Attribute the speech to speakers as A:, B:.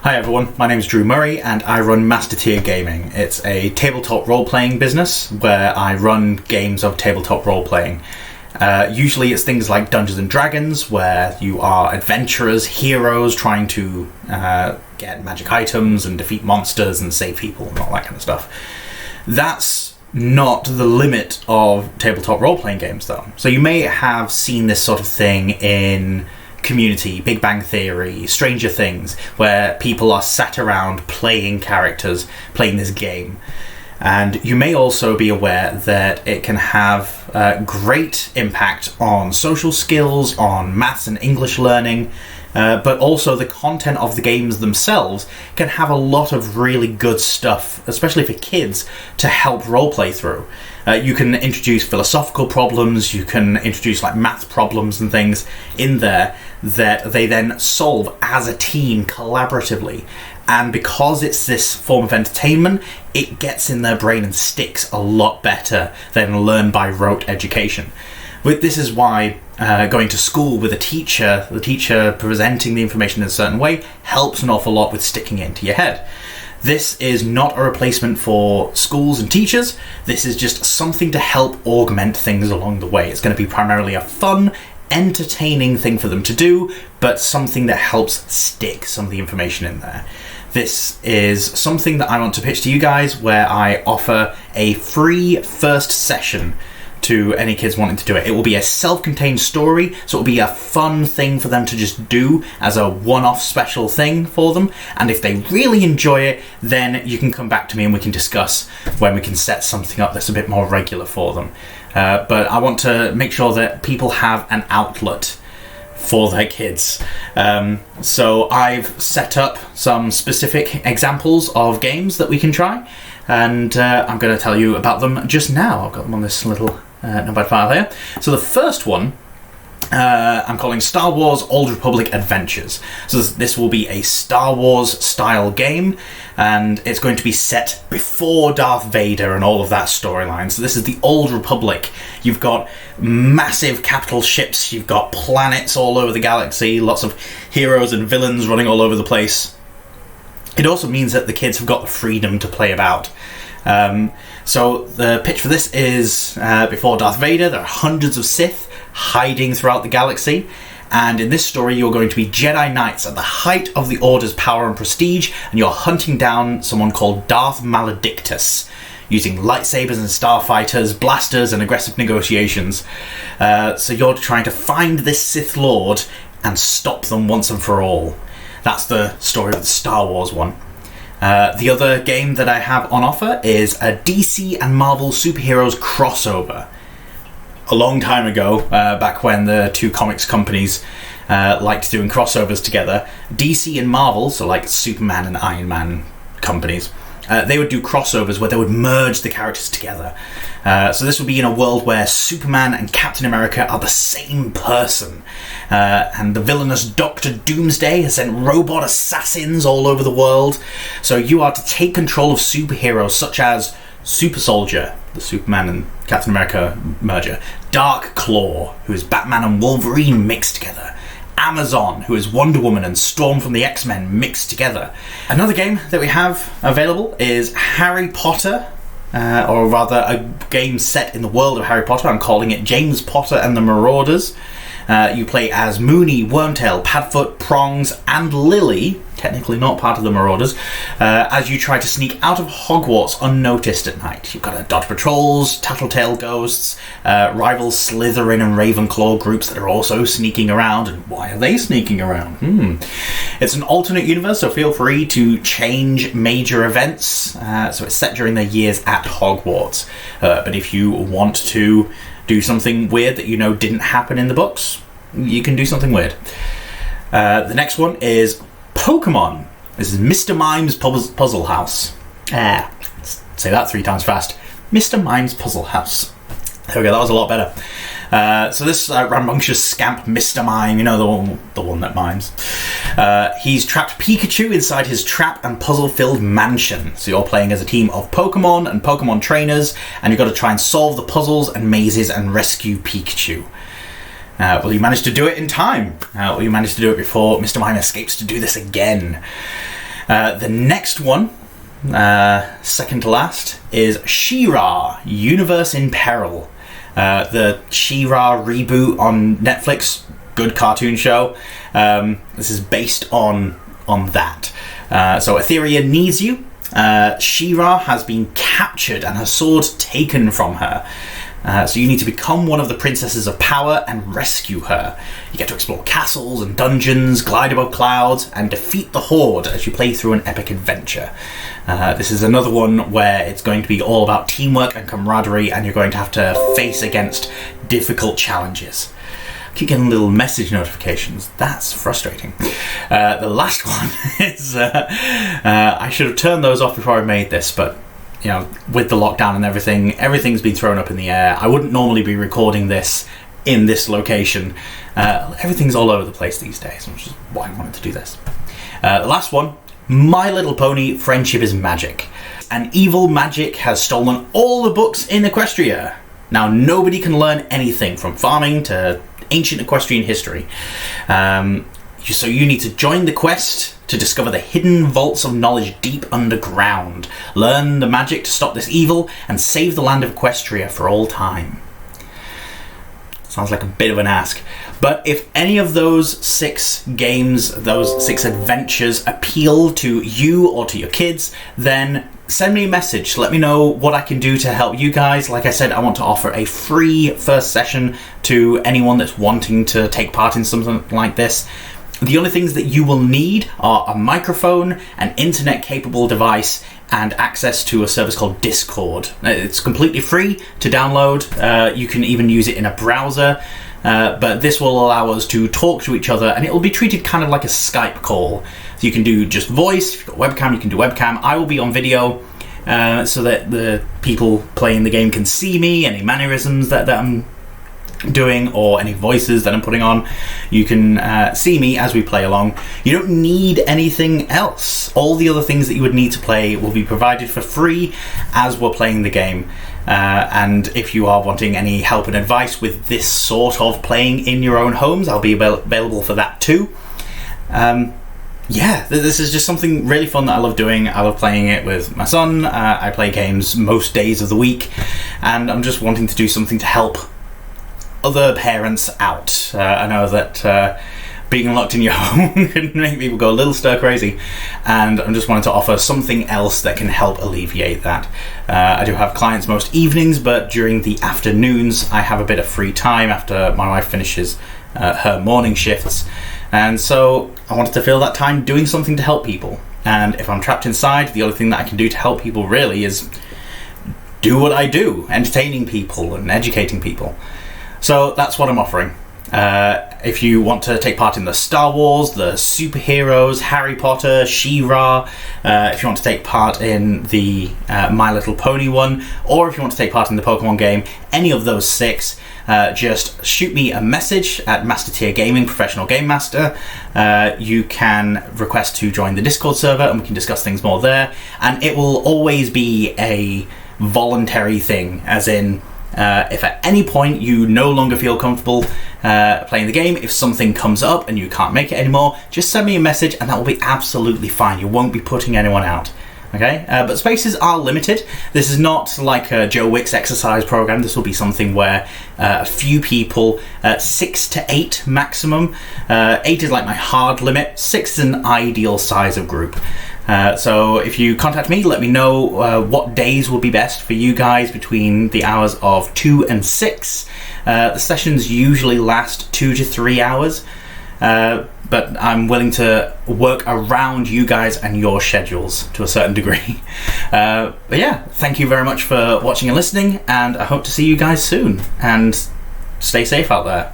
A: Hi everyone, my name is Drew Murray and I run Master Tier Gaming. It's a tabletop role-playing business where I run games of tabletop role-playing. Usually it's things like Dungeons and Dragons, where you are adventurers, heroes, trying to get magic items and defeat monsters and save people and all that kind of stuff. That's not the limit of tabletop role-playing games though. So you may have seen this sort of thing in Community, Big Bang Theory, Stranger Things, where people are sat around playing characters, playing this game. And you may also be aware that it can have great impact on social skills, on maths and English learning, but also the content of the games themselves can have a lot of really good stuff, especially for kids, to help roleplay through. You can introduce philosophical problems, you can introduce like math problems and things in there that they then solve as a team collaboratively. And because it's this form of entertainment, it gets in their brain and sticks a lot better than learn by rote education. This is why going to school with a teacher, the teacher presenting the information in a certain way, helps an awful lot with sticking it into your head. This is not a replacement for schools and teachers. This is just something to help augment things along the way. It's going to be primarily a fun, entertaining thing for them to do, but something that helps stick some of the information in there. This is something that I want to pitch to you guys, where I offer a free first session to any kids wanting to do it. It will be a self-contained story, so it will be a fun thing for them to just do as a one-off special thing for them. And if they really enjoy it, then you can come back to me and we can discuss when we can set something up that's a bit more regular for them. But I want to make sure that people have an outlet for their kids. So I've set up some specific examples of games that we can try, and I'm going to tell you about them just now. I've got them on this little notepad file here. So the first one I'm calling Star Wars Old Republic Adventures. So this will be a Star Wars style game, and it's going to be set before Darth Vader and all of that storyline. So this is the Old Republic. You've got massive capital ships, you've got planets all over the galaxy, lots of heroes and villains running all over the place. It also means that the kids have got the freedom to play about. So the pitch for this is before Darth Vader, there are hundreds of Sith hiding throughout the galaxy, and in this story you're going to be Jedi Knights at the height of the Order's power and prestige, and you're hunting down someone called Darth Maledictus, using lightsabers and starfighters, blasters and aggressive negotiations. So you're trying to find this Sith Lord and stop them once and for all. That's the story of the Star Wars one. The other game that I have on offer is a DC and Marvel superheroes crossover. A long time ago, back when the two comics companies liked doing crossovers together, DC and Marvel, so like Superman and Iron Man companies, they would do crossovers where they would merge the characters together. So this would be in a world where Superman and Captain America are the same person. And the villainous Dr. Doomsday has sent robot assassins all over the world. So you are to take control of superheroes such as Super Soldier, the Superman and Captain America merger, Dark Claw, who is Batman and Wolverine mixed together, Amazon, who is Wonder Woman and Storm from the X-Men mixed together. Another game that we have available is Harry Potter, or rather a game set in the world of Harry Potter. I'm calling it James Potter and the Marauders. You play as Moony, Wormtail, Padfoot, Prongs, and Lilly, technically not part of the Marauders, as you try to sneak out of Hogwarts unnoticed at night. You've got to dodge patrols, tattle-tale ghosts, rival Slytherin and Ravenclaw groups that are also sneaking around. And why are they sneaking around? It's an alternate universe, so feel free to change major events. So it's set during their years at Hogwarts. But if you want to do something weird that you know didn't happen in the books, you can do something weird. The next one is Pokemon. This is Mr. Mime's Puzzle House. Let's say that 3 times fast. Mr. Mime's Puzzle House. There we go, that was a lot better. So this rambunctious scamp, Mr. Mime, you know, the one that mimes. He's trapped Pikachu inside his trap and puzzle-filled mansion. So you're playing as a team of Pokemon and Pokemon trainers, and you've got to try and solve the puzzles and mazes and rescue Pikachu. Will you manage to do it in time? Will you manage to do it before Mr. Mime escapes to do this again? The next one, second to last, is Shira Universe in Peril. The Shira reboot on Netflix, good cartoon show. This is based on that. So Etheria needs you. Shira has been captured and her sword taken from her. So you need to become one of the princesses of power and rescue her. You get to explore castles and dungeons, glide above clouds, and defeat the Horde as you play through an epic adventure. This is another one where it's going to be all about teamwork and camaraderie, and you're going to have to face against difficult challenges. I keep getting little message notifications. That's frustrating. The last one is... I should have turned those off before I made this, but with the lockdown and everything's been thrown up in the air. I wouldn't normally be recording this in this location. Everything's all over the place these days, which is why I wanted to do this. The last one, My Little Pony, Friendship is Magic. An evil magic has stolen all the books in Equestria. Now, nobody can learn anything from farming to ancient equestrian history. So you need to join the quest to discover the hidden vaults of knowledge deep underground. Learn the magic to stop this evil and save the land of Equestria for all time. Sounds like a bit of an ask. But if any of those 6 games, those 6 adventures appeal to you or to your kids, then send me a message. Let me know what I can do to help you guys. Like I said, I want to offer a free first session to anyone that's wanting to take part in something like this. The only things that you will need are a microphone, an internet-capable device, and access to a service called Discord. It's completely free to download. You can even use it in a browser, but this will allow us to talk to each other, and it will be treated kind of like a Skype call. So you can do just voice. If you've got webcam, you can do webcam. I will be on video so that the people playing the game can see me, any mannerisms that I'm doing or any voices that I'm putting on. You can see me as we play along. You don't need anything else. All the other things that you would need to play will be provided for free as we're playing the game. And if you are wanting any help and advice with this sort of playing in your own homes, I'll be available for that too. This is just something really fun that I love doing. I love playing it with my son. I play games most days of the week, and I'm just wanting to do something to help other parents out. I know that being locked in your home can make people go a little stir crazy, and I'm just wanting to offer something else that can help alleviate that. I do have clients most evenings, but during the afternoons I have a bit of free time after my wife finishes her morning shifts, and so I wanted to fill that time doing something to help people. And if I'm trapped inside, the only thing that I can do to help people really is do what I do, entertaining people and educating people. So that's what I'm offering. If you want to take part in the Star Wars, the superheroes, Harry Potter, She-Ra, if you want to take part in the My Little Pony one, or if you want to take part in the Pokemon game, any of those 6, just shoot me a message at Master Tier Gaming, Professional Game Master. You can request to join the Discord server and we can discuss things more there. And it will always be a voluntary thing, as in, if at any point you no longer feel comfortable playing the game, if something comes up and you can't make it anymore, just send me a message and that will be absolutely fine. You won't be putting anyone out. Okay, but spaces are limited. This is not like a Joe Wicks exercise program. This will be something where a few people, 6 to 8 maximum. 8 is like my hard limit. 6 is an ideal size of group. So if you contact me, let me know what days will be best for you guys between the hours of 2 and 6. The sessions usually last 2 to 3 hours, but I'm willing to work around you guys and your schedules to a certain degree. But yeah, thank you very much for watching and listening, and I hope to see you guys soon, and stay safe out there.